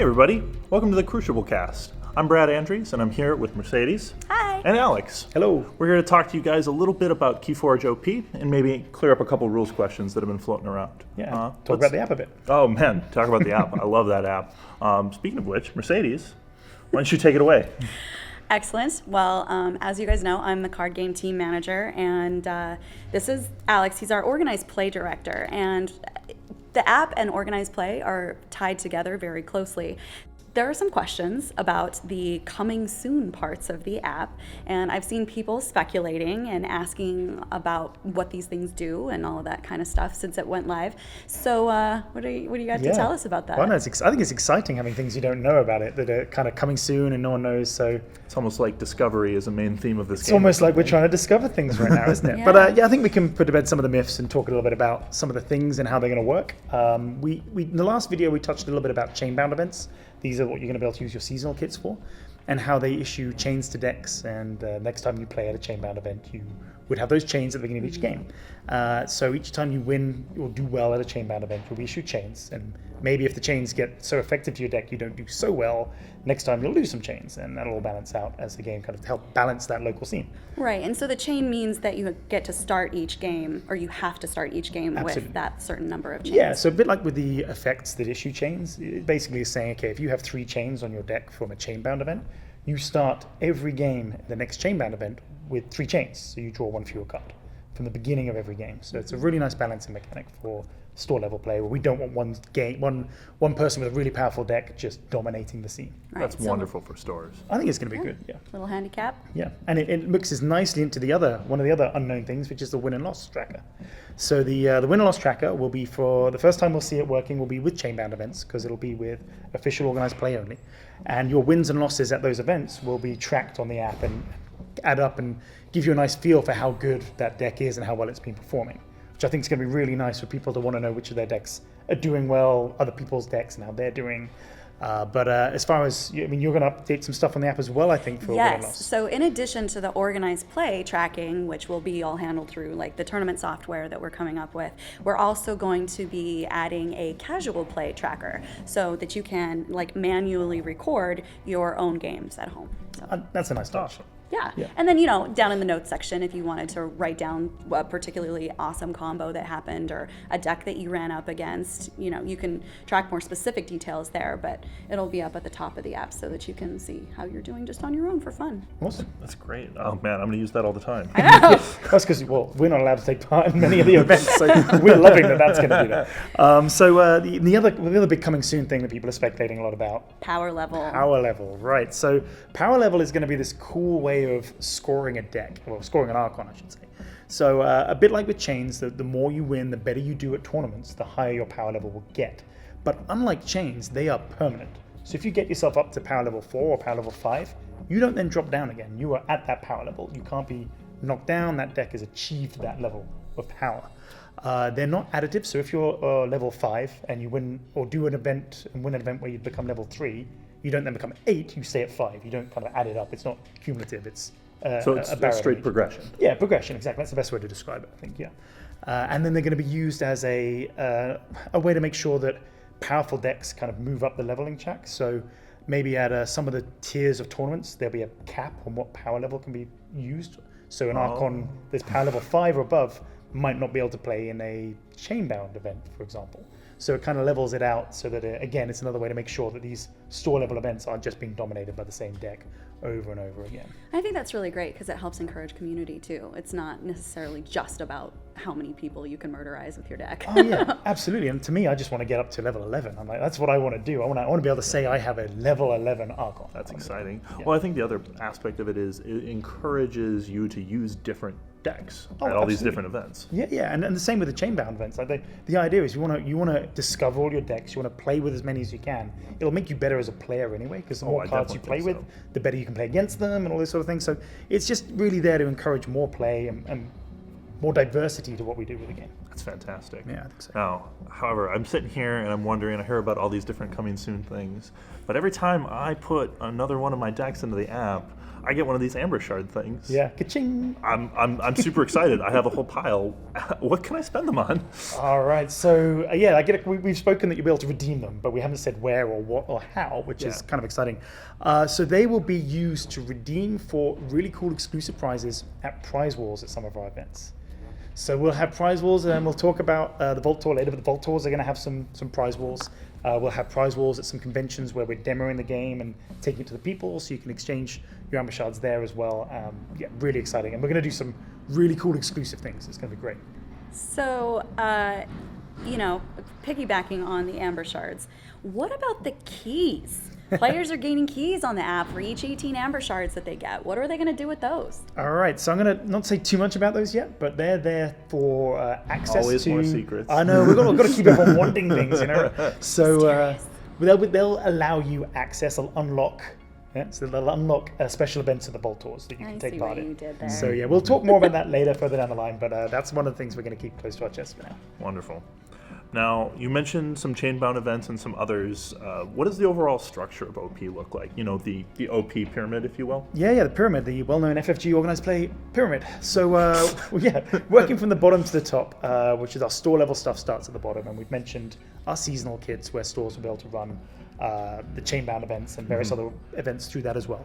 everybody, welcome to the Crucible Cast. I'm Brad Andrews, and I'm here with Mercedes. Hi. And Alex. Hello. We're here to talk to you guys a little bit about KeyForge OP and maybe clear up a couple rules questions that have been floating around. Yeah, talk about the app a bit. Oh man, talk about the app. I love that app. Speaking of which, Mercedes, why don't you take it away? Excellent. Well, as you guys know, I'm the card game team manager, and this is Alex. He's our organized play director, and the app and organized play are tied together very closely. There are some questions about the coming soon parts of the app, and I've seen people speculating and asking about what these things do and all of that kind of stuff since it went live. So what do you got to tell us about that? Well, no, I think it's exciting having things you don't know about it that are kind of coming soon and no one knows. So it's almost like discovery is a main theme of this game. It's almost like we're trying to discover things right now, isn't it? Yeah. But I think we can put to bed some of the myths and talk a little bit about some of the things and how they're going to work. We in the last video we touched a little bit about chain-bound events. These are what you're going to be able to use your seasonal kits for, and how they issue chains to decks. And next time you play at a chain-bound event, you would have those chains at the beginning of each game. So each time you win or do well at a chain-bound event, you'll be issued chains. And maybe if the chains get so effective to your deck, you don't do so well, next time you'll lose some chains, and that'll all balance out as the game kind of help balance that local scene. Right, and so the chain means that you get to start each game, or you have to start each game Absolutely. with that certain number of chains. Yeah, so a bit like with the effects that issue chains, it basically is saying, okay, if you have 3 chains on your deck from a chain-bound event, you start every game, the next chain-bound event, with 3 chains. So you draw 1 fewer card from the beginning of every game. So it's a really nice balancing mechanic for store level play, where we don't want one person with a really powerful deck just dominating the scene. Right, That's so wonderful for stores. I think it's going to be good. Yeah. Little handicap. Yeah, and it mixes nicely into one of the other unknown things, which is the win and loss tracker. So the win and loss tracker will be for the first time we'll see it working will be with chain-bound events, because it'll be with official organized play only, and your wins and losses at those events will be tracked on the app and add up and give you a nice feel for how good that deck is and how well it's been performing, which I think is going to be really nice for people to want to know which of their decks are doing well, other people's decks and how they're doing. But as far as, you're going to update some stuff on the app as well, I think, for win and loss. Yes, so in addition to the organized play tracking, which will be all handled through like the tournament software that we're coming up with, we're also going to be adding a casual play tracker so that you can like manually record your own games at home. So. That's a nice touch. Yeah. And then, down in the notes section, if you wanted to write down a particularly awesome combo that happened or a deck that you ran up against, you can track more specific details there, but it'll be up at the top of the app so that you can see how you're doing just on your own for fun. Awesome. That's great. Oh man, I'm going to use that all the time. I know. That's because, we're not allowed to take part in many of the events, so we're loving that's going to do that. So the other big coming soon thing that people are speculating a lot about. Power level. Power level, right. So power level is going to be this cool way of scoring a deck, scoring an Archon, I should say. So a bit like with chains, the more you win, the better you do at tournaments, the higher your power level will get. But unlike chains, they are permanent. So if you get yourself up to power level 4 or power level 5, you don't then drop down again. You are at that power level. You can't be knocked down. That deck has achieved that level of power. They're not additive, so if you're level 5 and you win or do an event and win an event where you become level 3, you don't then become 8, you stay at 5. You don't kind of add it up. It's not cumulative. It's So it's a straight progression. Yeah, progression, exactly. That's the best way to describe it, I think, yeah. And then they're going to be used as a way to make sure that powerful decks kind of move up the leveling track. So maybe at some of the tiers of tournaments, there'll be a cap on what power level can be used. So an Archon that's power level 5 or above might not be able to play in a chain-bound event, for example. So it kind of levels it out so that, again, it's another way to make sure that these store-level events aren't just being dominated by the same deck over and over again. I think that's really great because it helps encourage community too. It's not necessarily just about how many people you can murderize with your deck. Oh yeah, absolutely. And to me, I just want to get up to level 11. I'm like, that's what I want to do. I want to be able to say I have a level 11 Archon. That's exciting. Yeah. Well, I think the other aspect of it is it encourages you to use different decks at all absolutely. these different events. Yeah, and the same with the chain-bound events. Like the idea is you want to discover all your decks. You want to play with as many as you can. It'll make you better as a player anyway, because the more cards you play with, the better you can play against them and all this sort of thing. So it's just really there to encourage more play and more diversity to what we do with the game. That's fantastic. Yeah, I think so. Now, however, I'm sitting here and I'm wondering, I hear about all these different coming soon things, but every time I put another one of my decks into the app, I get one of these amber shard things. Yeah, ka-ching. I'm super excited. I have a whole pile. What can I spend them on? All right, so yeah, we've spoken that you'll be able to redeem them, but we haven't said where or what or how, which is kind of exciting. So they will be used to redeem for really cool exclusive prizes at prize walls at some of our events. So we'll have prize walls, and we'll talk about the Vault Tour later, but the Vault Tours are going to have some prize walls. We'll have prize walls at some conventions where we're demoing the game and taking it to the people, so you can exchange your amber shards there as well. Yeah, really exciting. And we're going to do some really cool exclusive things. It's going to be great. So, piggybacking on the amber shards, what about the keys? Players are gaining keys on the app for each 18 amber shards that they get. What are they going to do with those? All right, so I'm going to not say too much about those yet, but they're there for access Always to... more secrets. I know, we've got to keep everyone wanting things, So they'll allow you access, they'll unlock... Yeah, so they'll unlock special events at the Vault Tours that you can take part in. You did there. So yeah, we'll talk more about that later, further down the line, but that's one of the things we're going to keep close to our chest for now. Wonderful. Now, you mentioned some chain-bound events and some others. What does the overall structure of OP look like? You know, the OP pyramid, if you will? Yeah, the pyramid, the well-known FFG organized play pyramid. So, working from the bottom to the top, which is our store-level stuff starts at the bottom, and we've mentioned our seasonal kits where stores will be able to run the chain-bound events and various other events through that as well.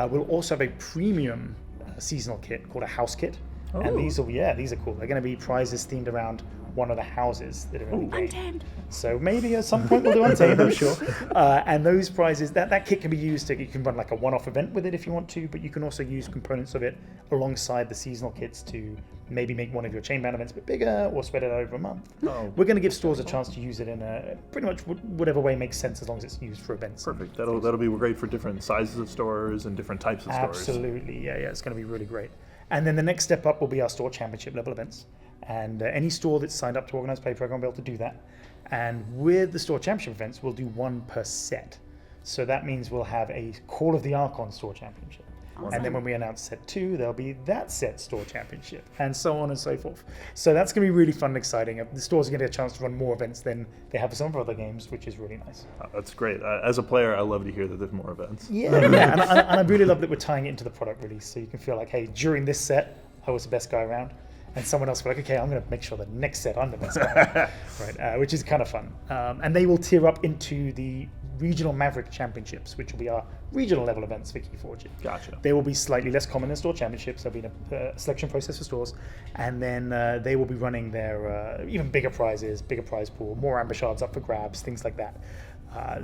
We'll also have a premium seasonal kit called a house kit. Oh. And these are cool. They're going to be prizes themed around one of the houses that are in the game. Untamed. So maybe at some point we'll do Untamed, I'm sure. And those prizes, that kit can be used you can run like a one-off event with it if you want to, but you can also use components of it alongside the seasonal kits to maybe make one of your chain-bound events a bit bigger or spread it over a month. Oh. We're going to give stores a chance to use it in a pretty much whatever way makes sense as long as it's used for events. Perfect. That'll be great for different sizes of stores and different types of stores. Absolutely, yeah, it's going to be really great. And then the next step up will be our store championship level events. And any store that's signed up to Organized Play Program will be able to do that. And with the store championship events, we'll do one per set. So that means we'll have a Call of the Archon store championship. Awesome. And then when we announce set 2, there'll be that set store championship, and so on and so forth. So that's going to be really fun and exciting. The stores are going to get a chance to run more events than they have for some of our other games, which is really nice. That's great. As a player, I love to hear that there's more events. Yeah, and I really love that we're tying it into the product release, so you can feel like, hey, during this set, I was the best guy around. And someone else will be like, okay, I'm going to make sure the next set I'm the best guy, right? Which is kind of fun. And they will tier up into the Regional Maverick Championships, which will be our regional level events for KeyForge. Gotcha. They will be slightly less common than store championships. There'll be a selection process for stores, and then they will be running their even bigger prizes, bigger prize pool, more amber shards up for grabs, things like that.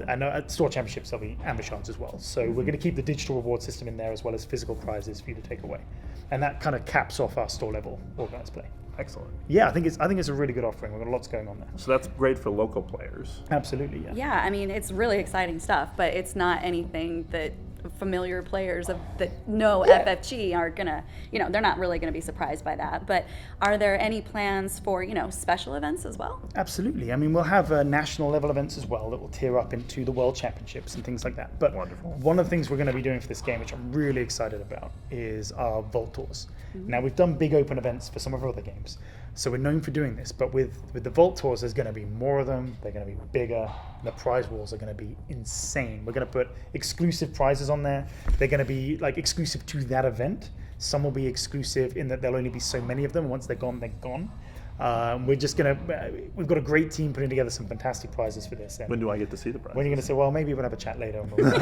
And at store championships, there'll be amber shards as well. So we're going to keep the digital reward system in there as well as physical prizes for you to take away. And that kind of caps off our store level organized play. Excellent. Yeah, I think it's a really good offering. We've got lots going on there. So that's great for local players. Absolutely, yeah. Yeah, I mean, it's really exciting stuff, but it's not anything that familiar players that know FFG are gonna, they're not really gonna be surprised by that. But are there any plans for, special events as well? Absolutely. I mean, we'll have national level events as well that will tier up into the World Championships and things like that. But Wonderful. One of the things we're going to be doing for this game, which I'm really excited about, is our Vault Tours. Now, we've done big open events for some of our other games, so we're known for doing this. But with the Vault Tours, there's going to be more of them. They're going to be bigger. And the prize walls are going to be insane. We're going to put exclusive prizes on there. They're going to be like exclusive to that event. Some will be exclusive in that there'll only be so many of them. Once they're gone, they're gone. We've got a great team putting together some fantastic prizes for this. And When do I get to see the prize? when are you going to say, well, maybe we'll have a chat later. And we'll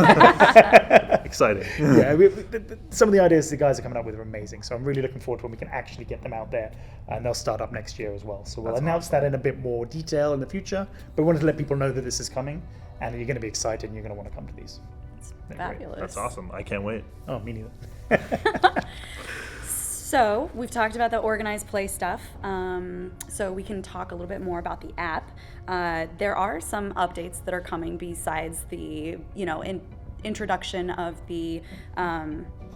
Exciting. yeah, some of the ideas the guys are coming up with are amazing. So I'm really looking forward to when we can actually get them out there. And they'll start up next year as well. So we'll announce that in a bit more detail in the future. But we wanted to let people know that this is coming. And you're going to be excited and you're going to want to come to these. They're great. Fabulous. That's awesome. I can't wait. Oh, me neither. So we've talked about the organized play stuff, so we can talk a little bit more about the app. There are some updates that are coming besides the, introduction of the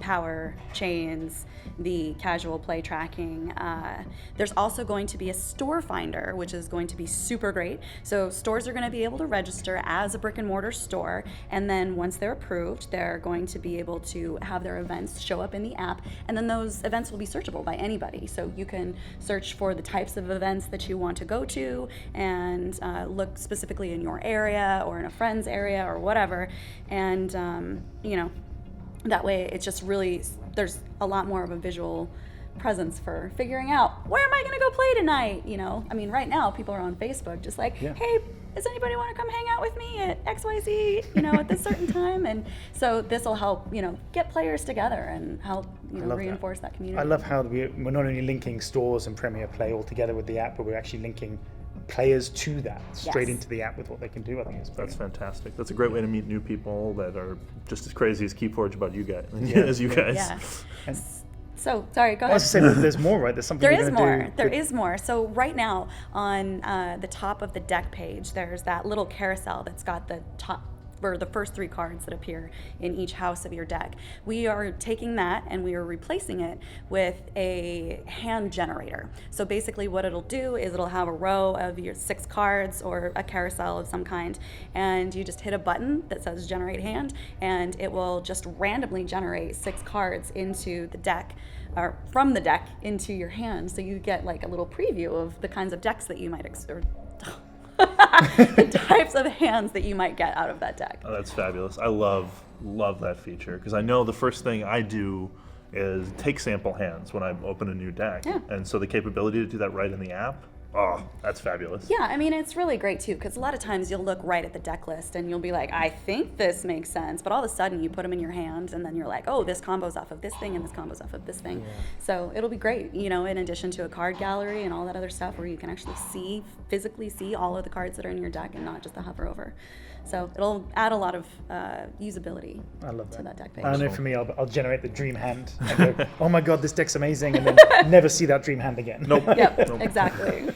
power chains, the casual play tracking. There's also going to be a store finder, which is going to be super great. So stores are going to be able to register as a brick and mortar store, and then once they're approved, they're going to be able to have their events show up in the app, and then those events will be searchable by anybody. So you can search for the types of events that you want to go to and look specifically in your area or in a friend's area or whatever, and That way it's just really, there's a lot more of a visual presence for figuring out, where am I going to go play tonight? You know, I mean, right now people are on Facebook just like, hey, does anybody want to come hang out with me at XYZ, you know, at this certain time? And so this will help, you know, get players together and help, you know, reinforce that community. I love how we're not only linking stores and Premier Play all together with the app, but we're actually linking players to that straight into the app with what they can do. I think that's fantastic. That's a great way to meet new people that are just as crazy as KeyForge about you guys as you guys. Yeah. So, sorry, go ahead. I was saying that there's more, right? There's something There is more. There is more. So right now on the top of the deck page, there's that little carousel that's got the top, or the first 3 cards that appear in each house of your deck. We are taking that and we are replacing it with a hand generator. So basically what it'll do is it'll have a row of your 6 cards or a carousel of some kind, and you just hit a button that says generate hand, and it will just randomly generate 6 cards into the deck, or from the deck into your hand. So you get like a little preview of the kinds of decks that you might the types of hands that you might get out of that deck. Oh, that's fabulous. I love that feature, because I know the first thing I do is take sample hands when I open a new deck. Yeah. And so the capability to do that right in the app, oh, that's fabulous. Yeah, I mean, it's really great too, because a lot of times you'll look right at the deck list and you'll be like, I think this makes sense, but all of a sudden you put them in your hand and then you're like, oh, this combo's off of this thing and this combo's off of this thing. Yeah. So it'll be great, you know, in addition to a card gallery and all that other stuff where you can actually physically see all of the cards that are in your deck and not just the hover over. So it'll add a lot of usability to that deck page. I know for me, I'll generate the dream hand and go, oh my God, this deck's amazing, and then never see that dream hand again. Nope. Yep, exactly.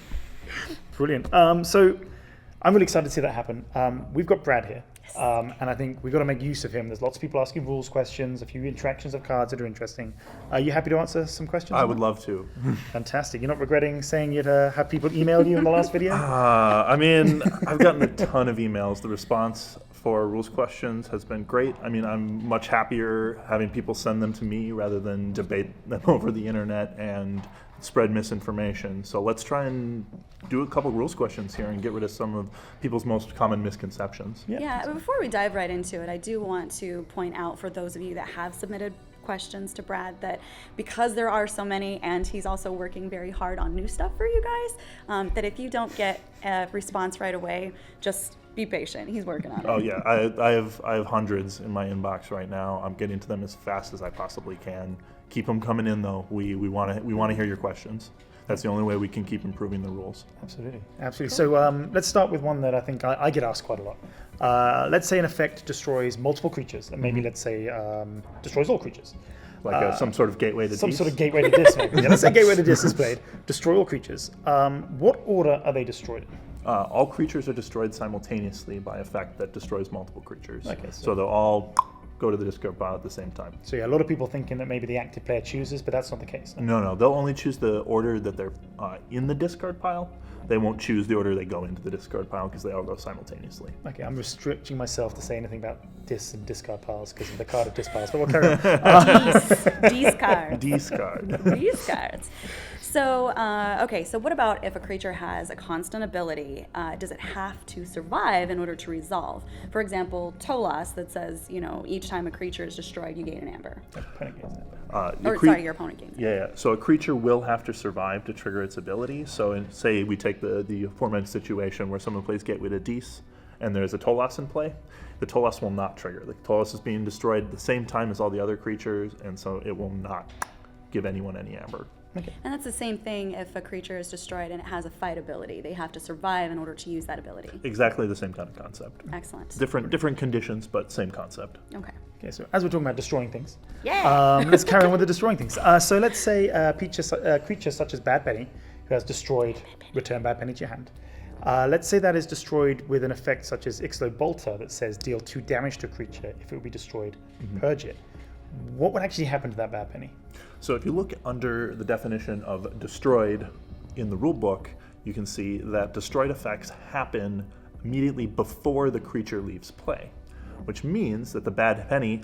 Brilliant. So I'm really excited to see that happen. We've got Brad here. And I think we've got to make use of him. There's lots of people asking rules questions, a few interactions of cards that are interesting. Are you happy to answer some questions? I would love to. Fantastic. You're not regretting saying you'd have people email you in the last video? I mean, I've gotten a ton of emails. The response for rules questions has been great. I mean, I'm much happier having people send them to me rather than debate them over the internet and spread misinformation. So let's try and do a couple rules questions here and get rid of some of people's most common misconceptions. Yeah, but before we dive right into it, I do want to point out for those of you that have submitted questions to Brad that because there are so many and he's also working very hard on new stuff for you guys, that if you don't get a response right away, just be patient. He's working on it. Oh yeah, I have hundreds in my inbox right now. I'm getting to them as fast as I possibly can. Keep them coming in though. We want to hear your questions. That's the only way we can keep improving the rules. Absolutely. Cool. So let's start with one that I think I get asked quite a lot. Let's say an effect destroys multiple creatures, and maybe let's say destroys all creatures. Like some sort of gateway to some Dis? sort of gateway to Dis. Maybe. Yeah, let's say gateway to Dis is played. Destroy all creatures. What order are they destroyed in? All creatures are destroyed simultaneously by effect that destroys multiple creatures. Okay, so they'll all go to the discard pile at the same time. So yeah, a lot of people thinking that maybe the active player chooses, but that's not the case. No, they'll only choose the order that they're in the discard pile. They won't choose the order they go into the discard pile because they all go simultaneously. Okay, I'm restricting myself to say anything about dis and discard piles because of the card of dis piles, but we'll carry on. Discard. Discards. So, okay, so what about if a creature has a constant ability? Does it have to survive in order to resolve? For example, Tolas that says, you know, each time a creature is destroyed, you gain an amber. Your opponent gains. Yeah. So a creature will have to survive to trigger its ability. So say we take the aforementioned situation where someone plays Gateway to Dis and there's a Tolas in play, the Tolas will not trigger. The Tolas is being destroyed at the same time as all the other creatures, and so it will not give anyone any amber. Okay. And that's the same thing if a creature is destroyed and it has a fight ability. They have to survive in order to use that ability. Exactly the same kind of concept. Excellent. Different conditions, but same concept. Okay, so as we're talking about destroying things, yeah. Let's carry on with the destroying things. So let's say a creature such as Bad Penny, who has destroyed, return Bad Penny to your hand. Let's say that is destroyed with an effect such as Ixlo Bolter that says deal 2 damage to a creature if it would be destroyed, purge it. What would actually happen to that Bad Penny? So if you look under the definition of destroyed in the rulebook, you can see that destroyed effects happen immediately before the creature leaves play, which means that the Bad Penny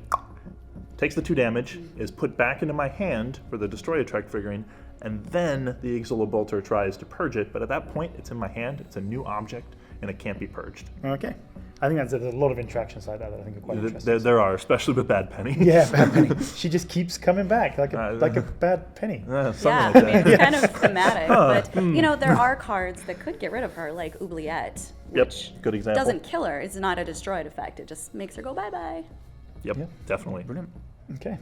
takes the 2 damage, is put back into my hand for the destroy attract figurine, and then the Ixolo Bolter tries to purge it, but at that point it's in my hand, it's a new object, and it can't be purged. Okay. I think there's a lot of interactions like that I think are quite interesting. There are, especially with Bad Penny. Yeah, Bad Penny. She just keeps coming back like a bad penny. Something Yeah, like I that. mean, it's kind of thematic, but there are cards that could get rid of her, like Oubliette, which Good example. doesn't kill her. It's not a destroyed effect. It just makes her go bye-bye. Yep, Yeah. definitely. Brilliant. Okay.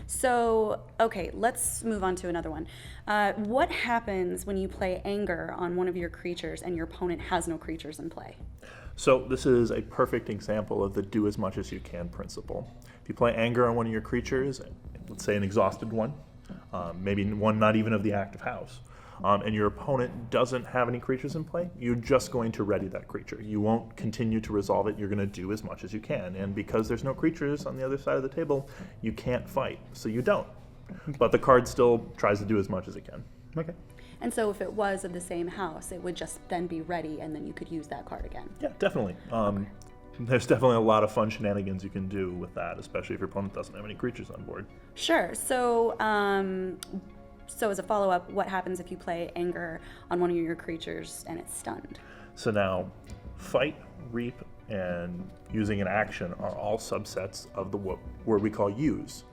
So, okay, let's move on to another one. What happens when you play Anger on one of your creatures and your opponent has no creatures in play? So this is a perfect example of the do as much as you can principle. If you play Anger on one of your creatures, let's say an exhausted one, maybe one not even of the active house, and your opponent doesn't have any creatures in play, you're just going to ready that creature. You won't continue to resolve it. You're going to do as much as you can. And because there's no creatures on the other side of the table, you can't fight. So you don't. But the card still tries to do as much as it can. Okay. And so if it was of the same house, it would just then be ready and then you could use that card again. Yeah, definitely. There's definitely a lot of fun shenanigans you can do with that, especially if your opponent doesn't have any creatures on board. Sure. So, so as a follow-up, what happens if you play Anger on one of your creatures and it's stunned? So now, fight, reap, and using an action are all subsets of the word we call use.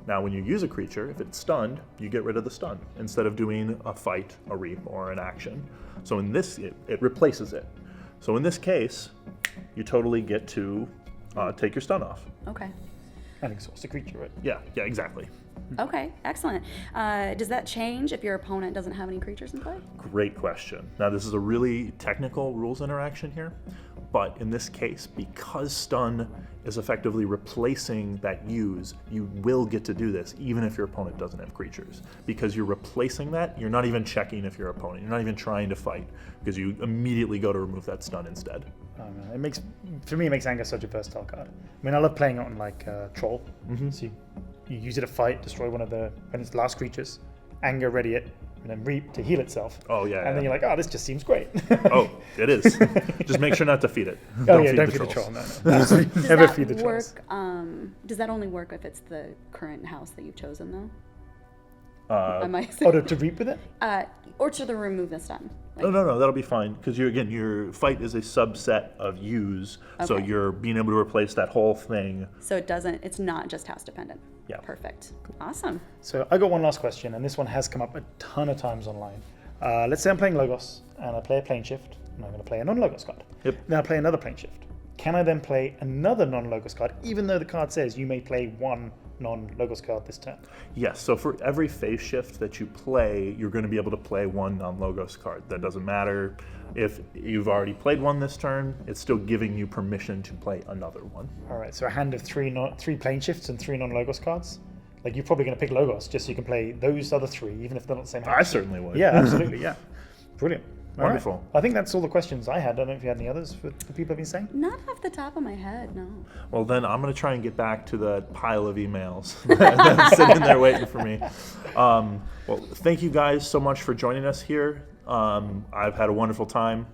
Now, when you use a creature, if it's stunned, you get rid of the stun instead of doing a fight, a reap, or an action. So in this, it replaces it. So in this case, you totally get to take your stun off. Okay. And exhaust the creature, right? Yeah, exactly. Okay, excellent. Does that change if your opponent doesn't have any creatures in play? Great question. Now, this is a really technical rules interaction here, but in this case, because stun is effectively replacing that use, you will get to do this even if your opponent doesn't have creatures. Because you're replacing that, you're not even checking if your opponent, you're not even trying to fight, because you immediately go to remove that stun instead. It makes Anger such a versatile card. I mean, I love playing it on like Troll. So you use it to fight, destroy one of when its last creatures, Anger, ready it, and then reap to heal itself. Oh yeah. And then you're like, oh, this just seems great. Oh, it is. Just make sure not to feed it. Don't feed the troll. No. Does Never that feed the trolls. work? Does that only work if it's the current house that you've chosen, though? Uh, To reap with it? Or to remove the stun? No, that'll be fine, because your fight is a subset of use, so Okay. you're being able to replace that whole thing. So it's not just house dependent. Yeah. Perfect. Awesome. So I got one last question, and this one has come up a ton of times online. Let's say I'm playing Logos, and I play a plane shift, and I'm going to play a non-Logos card. Yep. Then I play another plane shift. Can I then play another non-Logos card, even though the card says you may play one non-Logos card this turn? Yes, so for every phase shift that you play, you're going to be able to play one non-Logos card. That doesn't matter if you've already played one this turn, it's still giving you permission to play another one. All right, so a hand of three plane shifts and 3 non-Logos cards. Like, you're probably going to pick Logos just so you can play those other 3, even if they're not the same house. I certainly would. Yeah, absolutely, yeah. Brilliant. All right. Wonderful. I think that's all the questions I had. I don't know if you had any others for the people have been saying. Not off the top of my head, no. Well, then I'm going to try and get back to the pile of emails that's sitting there waiting for me. Well, thank you guys so much for joining us here. I've had a wonderful time.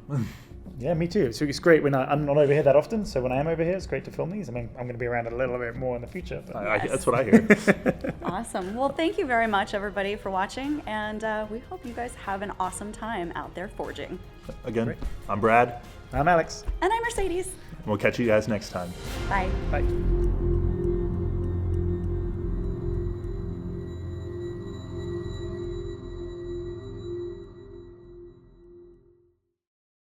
Yeah, me too. So it's great when I'm not over here that often. So when I am over here, it's great to film these. I mean, I'm going to be around a little bit more in the future. But That's what I hear. Awesome. Well, thank you very much, everybody, for watching. And we hope you guys have an awesome time out there forging. Again, Great. I'm Brad. I'm Alex. And I'm Mercedes. We'll catch you guys next time. Bye. Bye.